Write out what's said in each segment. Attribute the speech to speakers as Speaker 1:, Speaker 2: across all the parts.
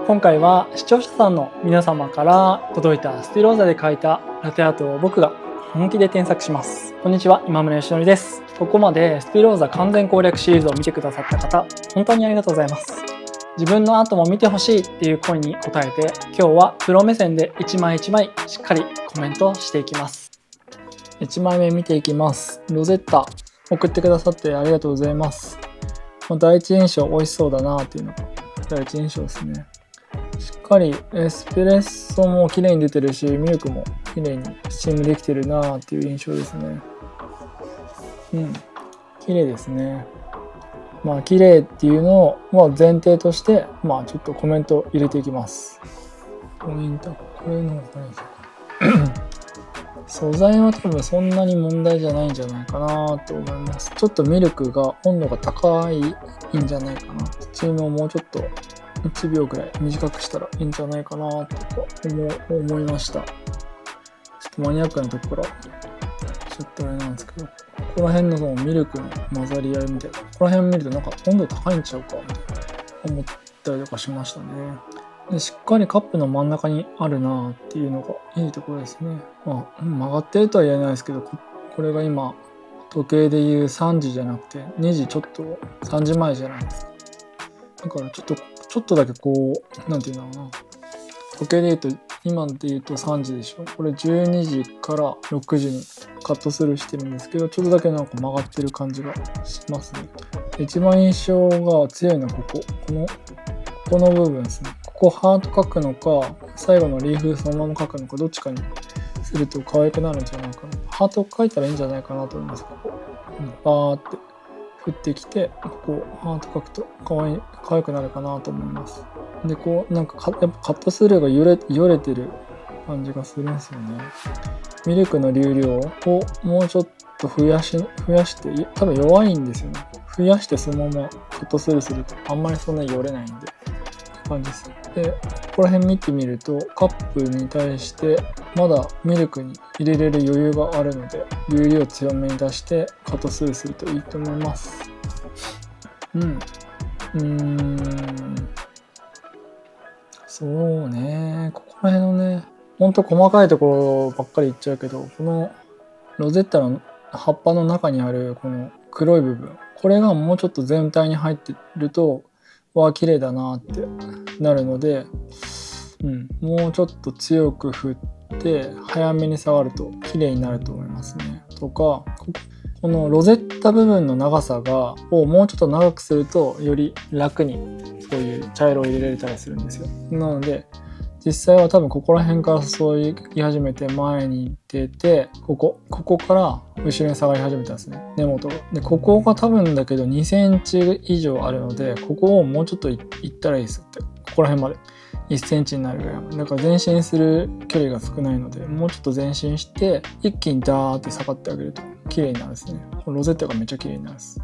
Speaker 1: 今回は視聴者さんの皆様から届いたスティローザで描いたラテアートを僕が本気で添削します。こんにちは、今村義則です。ここまでスティローザ完全攻略シリーズを見てくださった方、本当にありがとうございます。自分のアートも見てほしいっていう声に応えて、今日はプロ目線で一枚一枚しっかりコメントしていきます。1枚目見ていきます。ロゼッタ送ってくださってありがとうございます。第一印象美味しそうだなっていうのが第一印象ですね。しっかりエスプレッソも綺麗に出てるし、ミルクも綺麗にスチームできてるなっていう印象ですね。綺麗ですね。綺麗っていうのを前提として、ちょっとコメント入れていきます。ポイント、これの素材は多分そんなに問題じゃないんじゃないかなと思います。ちょっとミルクが温度が高いんじゃないかな。スチームをもうちょっと1秒くらい短くしたらいいんじゃないかなと思いました。ちょっとマニアックなところからちょっとあれなんですけど、ここら辺のそのミルクの混ざり合いみたいな、ここら辺見るとなんか温度高いんちゃうかみたいな思ったりとかしましたね。でしっかりカップの真ん中にあるなっていうのがいいところですね。曲がってるとは言えないですけど、これが今時計でいう3時じゃなくて2時ちょっと3時前じゃないですか。だからちょっとだけこうなんていうんだろうな、時計で言うと今で言うと3時でしょ。これ12時から6時にカットスルーしてるんですけど、ちょっとだけなんか曲がってる感じがしますね。一番印象が強いのはこの部分ですね。ここハート描くのか、最後のリーフそのまま描くのか、どっちかにすると可愛くなるんじゃないかな。ハート描いたらいいんじゃないかなと思います。バーって降ってきて、ここハート描くと可愛くなるかなと思います。で、なんかやっぱカットスルーがよれてる感じがするんですよね。ミルクの流量をもうちょっと増やして、多分弱いんですよね。増やしてそのままカットスルーするとあんまりそんなによれないんで感じです。で、ここら辺見てみるとカップに対してまだミルクに入れれる余裕があるので、流量強めに出してカットスルーするといいと思います。そうね、ここら辺のね、ほんと細かいところばっかり言っちゃうけど、このロゼッタの葉っぱの中にあるこの黒い部分、これがもうちょっと全体に入ってると綺麗だなってなるので、もうちょっと強く振って早めに触ると綺麗になると思いますね。とか、このロゼッタ部分の長さをもうちょっと長くするとより楽にそういう茶色を入れられたりするんですよ。なので実際は多分ここら辺から注ぎ始めて前に出て、ここから後ろに下がり始めたんですね、根元で。ここが多分だけど2センチ以上あるので、ここをもうちょっといったらいいですって。ここら辺まで1センチになるぐらい。だから前進する距離が少ないので、もうちょっと前進して一気にダーって下がってあげると綺麗になるんですね。このロゼッタがめっちゃ綺麗になるんです。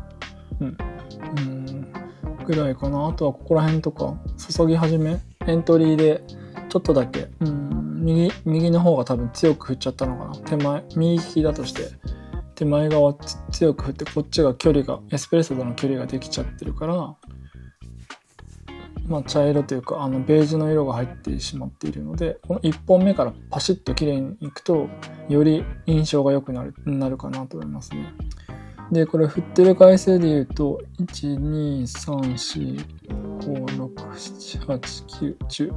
Speaker 1: ぐらいかな。あとはここら辺とか注ぎ始め、エントリーでちょっとだけ右の方が多分強く振っちゃったのかな。右利きだとして手前側強く振って、こっちがエスプレッソとの距離ができちゃってるから、茶色というかベージュの色が入ってしまっているので、この1本目からパシッと綺麗にいくとより印象が良くなるかなと思いますね。で、これ振ってる回数で言うと 1,2,3,4,5,6,7,8,9,10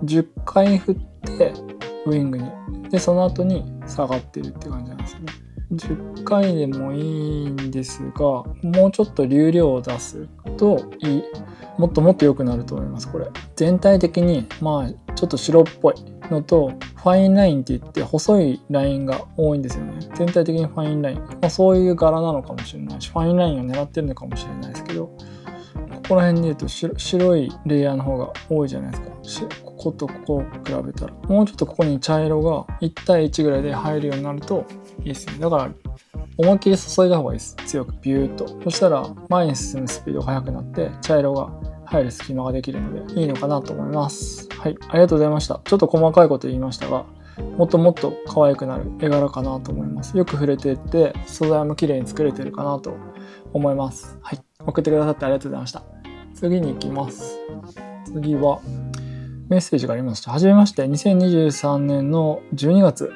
Speaker 1: 10回振ってウイングに、でその後に下がってるって感じなんですね。10回でもいいんですが、もうちょっと流量を出すともっと良くなると思います。これ全体的にちょっと白っぽいのと、ファインラインって言って細いラインが多いんですよね。全体的にファインライン、そういう柄なのかもしれないし、ファインラインを狙ってるのかもしれないですけど、ここら辺で言うと白いレイヤーの方が多いじゃないですか。こことここを比べたらもうちょっとここに茶色が1対1ぐらいで入るようになるといいですね。だから思いっきり注いだ方がいいです。強くビューッと。そしたら前に進むスピードが速くなって茶色が入る隙間ができるのでいいのかなと思います。はい、ありがとうございました。ちょっと細かいこと言いましたが、もっと可愛くなる絵柄かなと思います。よく触れていって素材も綺麗に作れてるかなと思います。はい、送ってくださってありがとうございました。次に行きます。次はメッセージがありました。はじめまして、2023年の12月。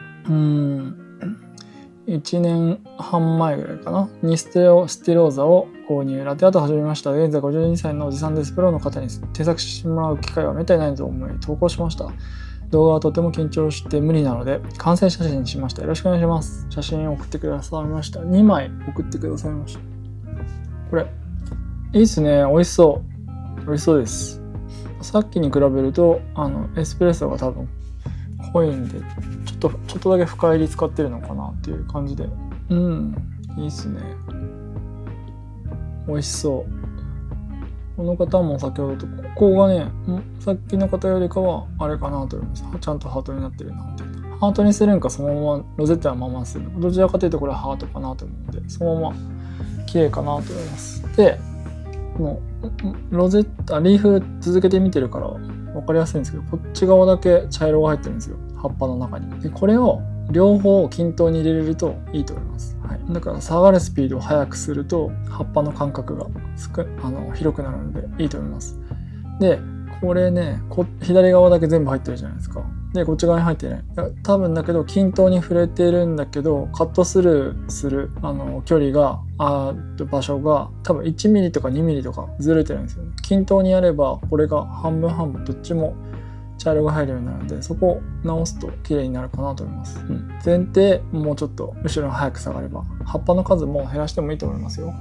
Speaker 1: 1年半前ぐらいかなにステローザを購入。ラテアート始めました。現在52歳のおじさんです。プロの方に添削してもらう機会はめったにないと思い投稿しました。動画はとても緊張して無理なので完成写真にしました。よろしくお願いします。写真を送ってくださいました。2枚送ってくださいました。これいいっすね。美味しそう。美味しそうです。さっきに比べるとエスプレッソが多分濃いんでちょっとだけ深入り使ってるのかなっていう感じで、いいっすね。美味しそう。この方も先ほどとここがね、さっきの方よりかはあれかなと思います。ちゃんとハートになってるなって。ハートにするんかそのままロゼットはままするのか、どちらかというとこれはハートかなと思うので、そのまま綺麗かなと思います。で、このロゼットリーフ続けて見てるから分かりやすいんですけど、こっち側だけ茶色が入ってるんですよ、葉っぱの中に。でこれを両方均等に入れれるといいと思います。はい、だから下がるスピードを速くすると葉っぱの間隔が広くなるのでいいと思います。でこれね、左側だけ全部入ってるじゃないですか。でこっち側に入ってない。多分だけど均等に触れてるんだけど、カットスルーする距離が場所が多分1ミリとか2ミリとかずれてるんですよね。均等にやればこれが半分半分どっちも茶色が入るようになるので、そこを直すと綺麗になるかなと思います。前提もうちょっと後ろに早く下がれば葉っぱの数も減らしてもいいと思いますよ。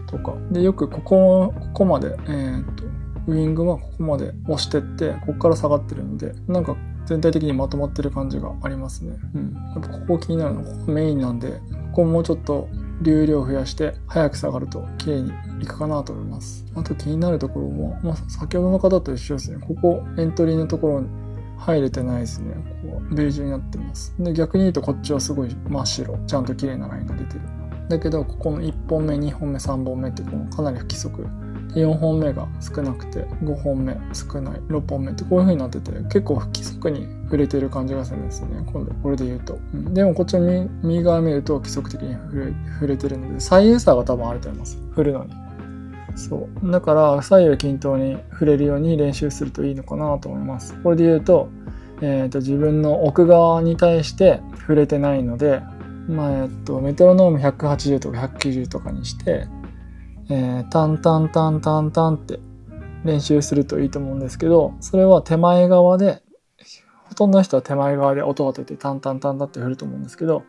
Speaker 1: とかでよくここまでウイングはここまで押してってここから下がってるので、なんか全体的にまとまってる感じがありますね。やっぱここ気になるのはここメインなんで、ここもうちょっと流量増やして早く下がると綺麗にいくかなと思います。あと気になるところも、先ほどの方と一緒ですね。ここエントリーのところに入れてないですね。ここベージュになってます。で逆に言うとこっちはすごい真っ白、ちゃんと綺麗なラインが出てる。だけどここの1本目2本目3本目ってこのかなり不規則で、4本目が少なくて5本目少ない6本目ってこういう風になってて、結構不規則に触れてる感じがするんですよね。今度これで言うと、でもこっちの右側見ると規則的に触れてるので、左右差が多分あると思います、振るのに。そうだから左右均等に触れるように練習するといいのかなと思います。これで言うと、自分の奥側に対して触れてないので、メトロノーム180とか190とかにしてタンタンタンタンタンって練習するといいと思うんですけど、それは手前側で、ほとんどの人は手前側で音を当ててタンタンタンタンって振ると思うんですけど、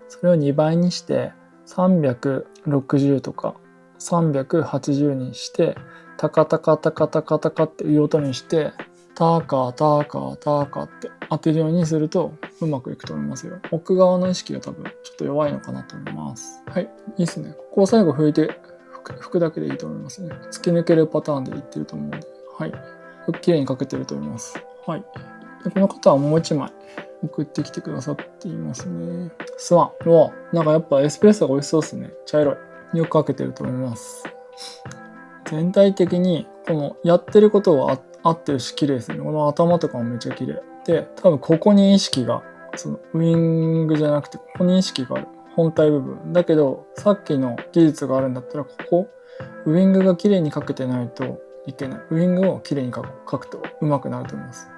Speaker 1: それを2倍にして360とか380にしてタカタカタカタカタカっていう音にしてタカタカタカって当てるようにするとうまくいくと思いますよ。奥側の意識が多分ちょっと弱いのかなと思います。はい、いいですね。ここを最後吹くだけでいいと思いますね。突き抜けるパターンでいってると思うので、はい。綺麗にかけてると思います。はい。でこの方はもう一枚送ってきてくださっていますね。スワン。なんかやっぱエスプレッソが美味しそうですね。茶色い。よくかけてると思います。全体的にこのやってることは合ってるし綺麗ですね。この頭とかもめっちゃ綺麗。で、多分ここに意識が、そのウイングじゃなくてここに意識がある。本体部分だけど、さっきの技術があるんだったらここウイングが綺麗にかけてないといけない。ウイングを綺麗にかくと上手くなると思います。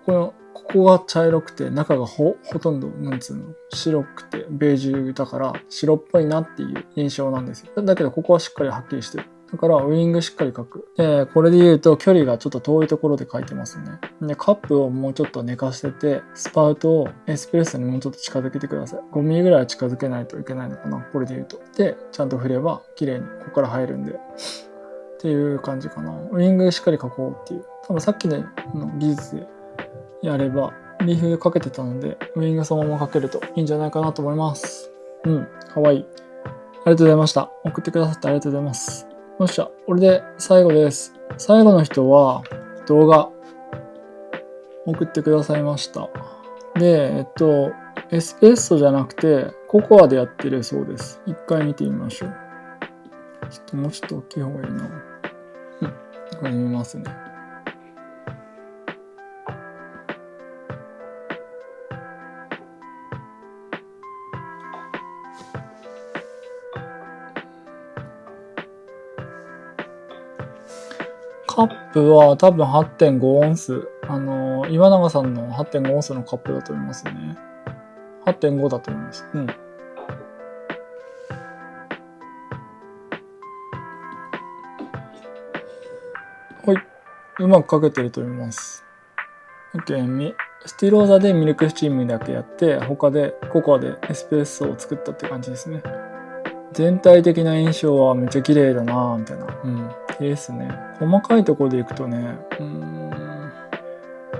Speaker 1: ここが茶色くて中がほとんどなんつうの白くてベージュだから白っぽいなっていう印象なんですよ。だけどここはしっかりはっきりしてる。だからウイングしっかり描く。これで言うと距離がちょっと遠いところで描いてますね。でカップをもうちょっと寝かせてスパウトをエスプレッソにもうちょっと近づけてください。5ミリぐらいは近づけないといけないのかな、これで言うと。でちゃんと振れば綺麗にここから入るんでっていう感じかな。ウイングしっかり描こうっていう。多分さっきの技術でやればリーフかけてたのでウイングそのままかけるといいんじゃないかなと思います。かわいい。ありがとうございました。送ってくださってありがとうございます。よっしゃ、これで最後です。最後の人は動画送ってくださいました。で、エスプレッソじゃなくてココアでやってるそうです。一回見てみましょう。もうちょっと大きい方がいいな。これ見ますね。カップは多分 8.5 オンス。岩永さんの 8.5 オンスのカップだと思いますね。8.5 だと思います。うん。はい。うまくかけてると思います。OK。スティローザでミルクスチームだけやって、他でココアでエスプレッソを作ったって感じですね。全体的な印象はめっちゃ綺麗だなぁみたいな。うん。いいですね。細かいところでいくとね、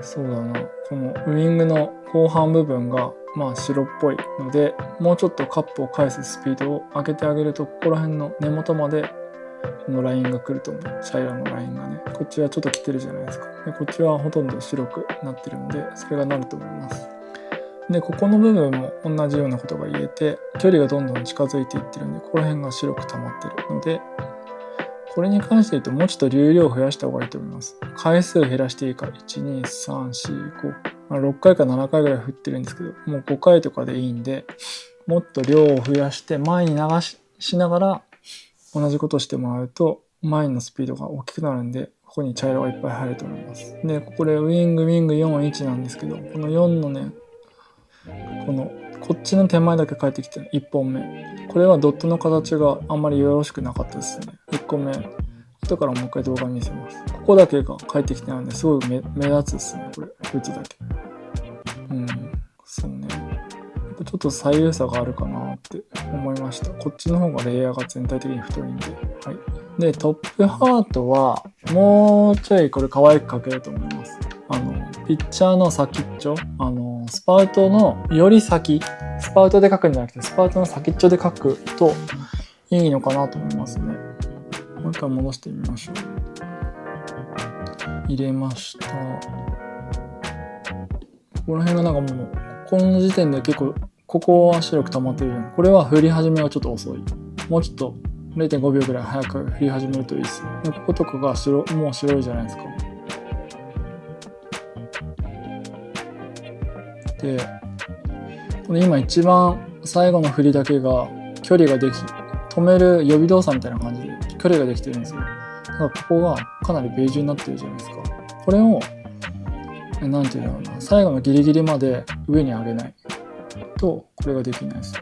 Speaker 1: そうだな。このウイングの後半部分がまあ白っぽいので、もうちょっとカップを返すスピードを上げてあげると、ここら辺の根元までこのラインが来ると思う。茶色のラインがね。こっちはちょっと来てるじゃないですか。でこっちはほとんど白くなってるので、それがなると思います。で、ここの部分も同じようなことが言えて、距離がどんどん近づいていってるんで、ここら辺が白く溜まってるので、これに関して言うともうちょっと流量を増やした方がいいと思います。回数減らしていいから、1、2、3、4、5、6回か7回ぐらい振ってるんですけど、もう5回とかでいいんで、もっと量を増やして前に流しながら同じことをしてもらうと、前のスピードが大きくなるんで、ここに茶色がいっぱい入ると思います。で、これウィング4、1なんですけど、この4のね、こっちの手前だけ返ってきてる1本目。これはドットの形があんまりよろしくなかったですね。1個目。後からもう一回動画見せます。ここだけが返ってきてないので、すごい目立つですね、これ。打つだけ。そうね。ちょっと左右差があるかなって思いました。こっちの方がレイヤーが全体的に太いんで。はい。で、トップハートは、もうちょいこれ可愛く描けると思います。ピッチャーの先っちょ、スパウトのより先、スパウトで描くんじゃなくて、スパウトの先っちょで描くといいのかなと思いますね。もう一回戻してみましょう。入れました。この辺がなんかもう、この時点で結構、ここは白く溜まってるじゃん。これは振り始めはちょっと遅い。もうちょっと 0.5 秒ぐらい早く振り始めるといいですね。でこことかがもう白いじゃないですか。で、この今一番最後の振りだけが距離ができ、止める予備動作みたいな感じで距離ができてるんですよ。だからここがかなりベージュになってるじゃないですか。これを、なんていうんだろうな、最後のギリギリまで上に上げないと、これができないですね。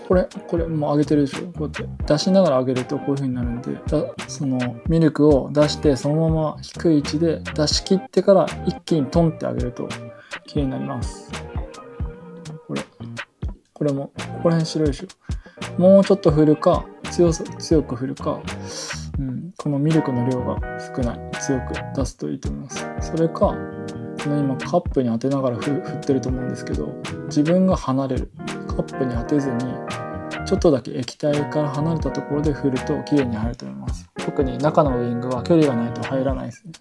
Speaker 1: これもう上げてるでしょ。こうやって出しながら上げるとこういう風になるんで、そのミルクを出してそのまま低い位置で出し切ってから一気にトンって上げると綺麗になります。これもここら辺白いでしょ。もうちょっと振るか強く振るか、このミルクの量が少ない強く出すといいと思います。それか今カップに当てながら振ってると思うんですけど、自分が離れる、カップに当てずにちょっとだけ液体から離れたところで振ると綺麗に入ると思います。特に中のウイングは距離がないと入らないですね、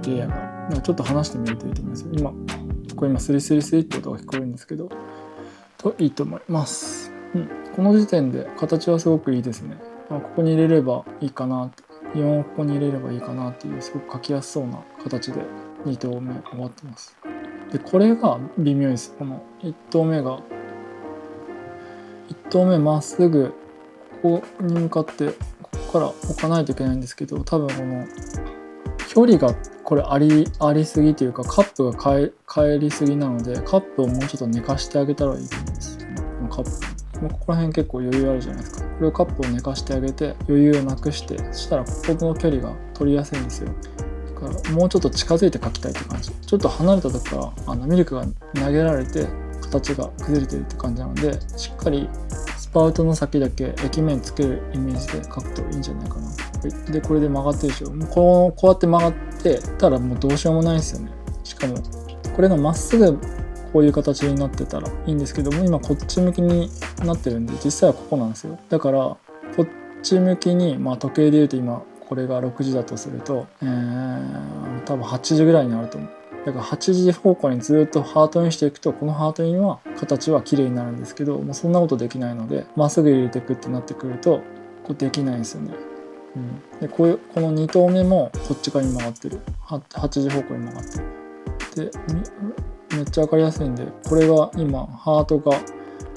Speaker 1: レイヤーが。だからちょっと離してみるといいと思います。今スリスリスリって音が聞こえるんですけど、いいと思います。この時点で形はすごくいいですね。ここに入れればいいかなって、4をここに入れればいいかなっていう、すごく描きやすそうな形で2投目終わってます。で、これが微妙です。この1投目まっすぐここに向かってここから置かないといけないんですけど、多分この距離がこれありすぎというか、カップが返りすぎなので、カップをもうちょっと寝かしてあげたらいいと思います。このカップここら辺結構余裕あるじゃないですか。これをカップを寝かしてあげて余裕をなくして、そしたらここの距離が取りやすいんですよ。だからもうちょっと近づいて描きたいって感じ。ちょっと離れた時からミルクが投げられて形が崩れてるって感じなので、しっかりスパウトの先だけ液面つけるイメージで描くといいんじゃないかな。でこれで曲がってるでしょ。こうやって曲がってたらもうどうしようもないですよね。しかもこれがまっすぐこういう形になってたらいいんですけども、今こっち向きになってるんで、実際はここなんですよ。だからこっち向きに、時計で言うと今これが6時だとすると、多分8時ぐらいになると思う。だから8時方向にずっとハートにしていくと、このハートには形は綺麗になるんですけど、もうそんなことできないので、まっすぐ入れていくってなってくるとこうできないんですよね。でこの2投目もこっち側に曲がってる、8時方向に曲がってる。でめっちゃ分かりやすいんで、これが今ハートが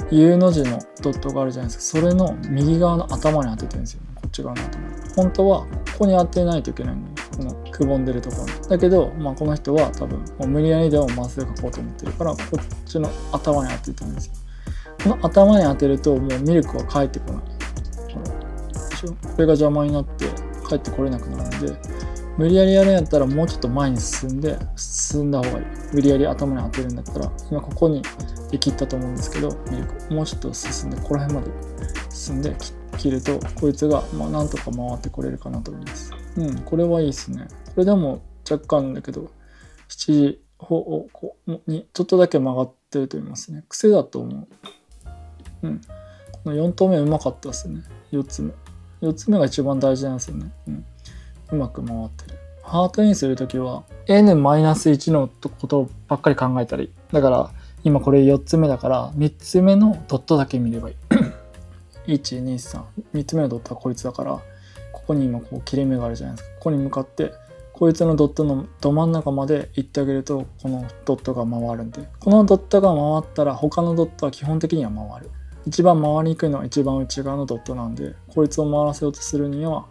Speaker 1: U の字のドットがあるじゃないですか。それの右側の頭に当ててるんですよね。こっち側の頭に。本当はここに当てないといけないのに、このくぼんでるところだけど、この人は多分もう無理やりでもまっすぐ描こうと思ってるから、こっちの頭に当てたんですよ。この頭に当てるともうミルクは帰ってこない。これが邪魔になって帰ってこれなくなるので、無理やりやるんやったらもうちょっと前に進んだ方がいい。無理やり頭に当てるんだったら、今ここにで切ったと思うんですけど、ミルクもうちょっと進んで、ここら辺まで進んで切ると、こいつがなんとか回ってこれるかなと思います。これはいいですね。これでも若干だけど、7時にちょっとだけ曲がってると思いますね。癖だと思う。この4投目うまかったですね。4つ目が一番大事なんですよね。うまく回ってる。ハートインするときは n-1 のことばっかり考えたり。だから今これ4つ目だから3つ目のドットだけ見ればいい。1、2、3。3つ目のドットはこいつだから、ここに今こう切れ目があるじゃないですか。ここに向かってこいつのドットのど真ん中まで行ってあげると、このドットが回るんで、このドットが回ったら他のドットは基本的には回る。一番回りにくいのは一番内側のドットなんで、こいつを回らせようとするには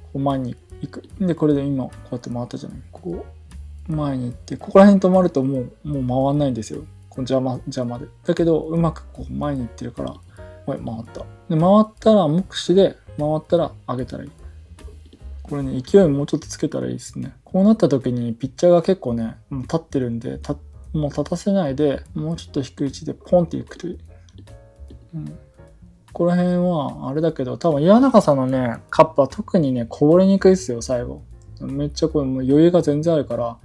Speaker 1: こう前に行く。でこれで今こうやって回ったじゃない。こう前に行って、ここら辺止まるともう回んないんですよ。この邪魔で。だけどうまくこう前に行ってるから、回った。で回ったら目視で回ったら上げたらいい。これね、勢いもうちょっとつけたらいいですね。こうなった時にピッチャーが結構ね、立ってるんで、もう立たせないで、もうちょっと低い位置でポンっていくといい。ここら辺はあれだけど、多分岩永さんのね、カップは特にね、こぼれにくいですよ、最後。めっちゃこれもう余裕が全然あるから、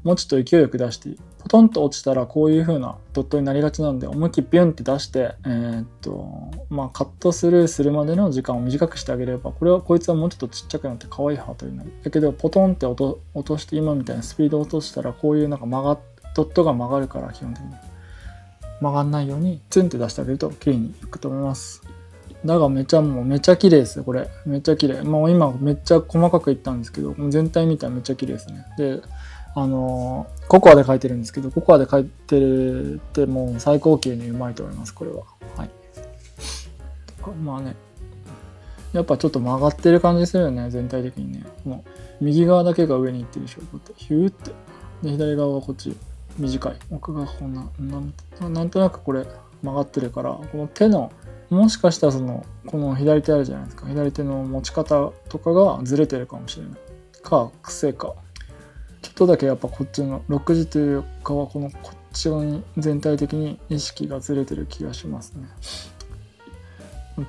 Speaker 1: もうちょっと勢いよく出していい。ポトンと落ちたらこういう風なドットになりがちなんで、思いっきりビュンって出して、カットスルーするまでの時間を短くしてあげれば、こいつはもうちょっとちっちゃくなって可愛いハートになる。だけど、ポトンって落として、今みたいなスピードを落としたら、こういうなんかドットが曲がるから、基本的に。曲がんないように、ツンって出してあげると綺麗にいくと思います。だがめっちゃ綺麗ですよ、これ。めっちゃ綺麗。もう今めっちゃ細かくいったんですけど、全体見たらめっちゃ綺麗ですね。で、ココアで描いてるんですけど、ココアで描いてるってもう最高級にうまいと思います、これは。はい。やっぱちょっと曲がってる感じするよね、全体的にね。もう右側だけが上に行ってるでしょ、こうやってヒューって。で、左側はこっち短い。奥がこんなんとなくこれ曲がってるから、この手のもしかしたらこの左手あるじゃないですか。左手の持ち方とかがずれてるかもしれない。癖か。ちょっとだけやっぱこっちの6時というかはこっち側に全体的に意識がずれてる気がしますね。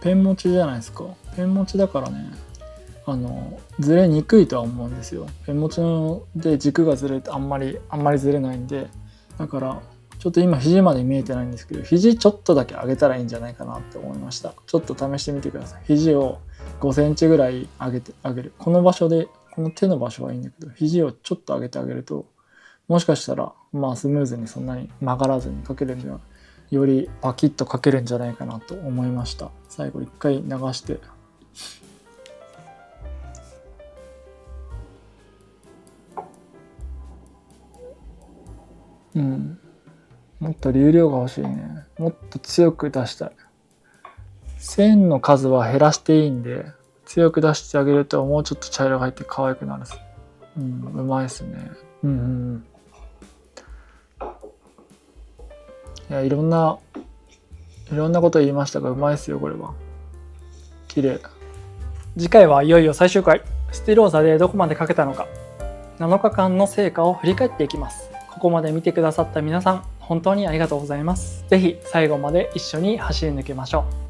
Speaker 1: ペン持ちじゃないですか。ペン持ちだからね、ずれにくいとは思うんですよ。ペン持ちで軸がずれてあんまりずれないんで、だからちょっと今肘まで見えてないんですけど、肘ちょっとだけ上げたらいいんじゃないかなって思いました。ちょっと試してみてください。肘を5センチぐらい上げる。この場所で、この手の場所はいいんだけど、肘をちょっと上げてあげると、もしかしたらスムーズにそんなに曲がらずに描けるんでは、よりパキッと描けるんじゃないかなと思いました。最後一回流して。もっと流量が欲しいね。もっと強く出したい。線の数は減らしていいんで、強く出してあげるともうちょっと茶色が入って可愛くなる。うまいですね。いや、いろんなこと言いましたが、うまいですよ、これは。綺麗。次回はいよいよ最終回。スティローザでどこまで描けたのか。7日間の成果を振り返っていきます。ここまで見てくださった皆さん、本当にありがとうございます。ぜひ最後まで一緒に走り抜けましょう。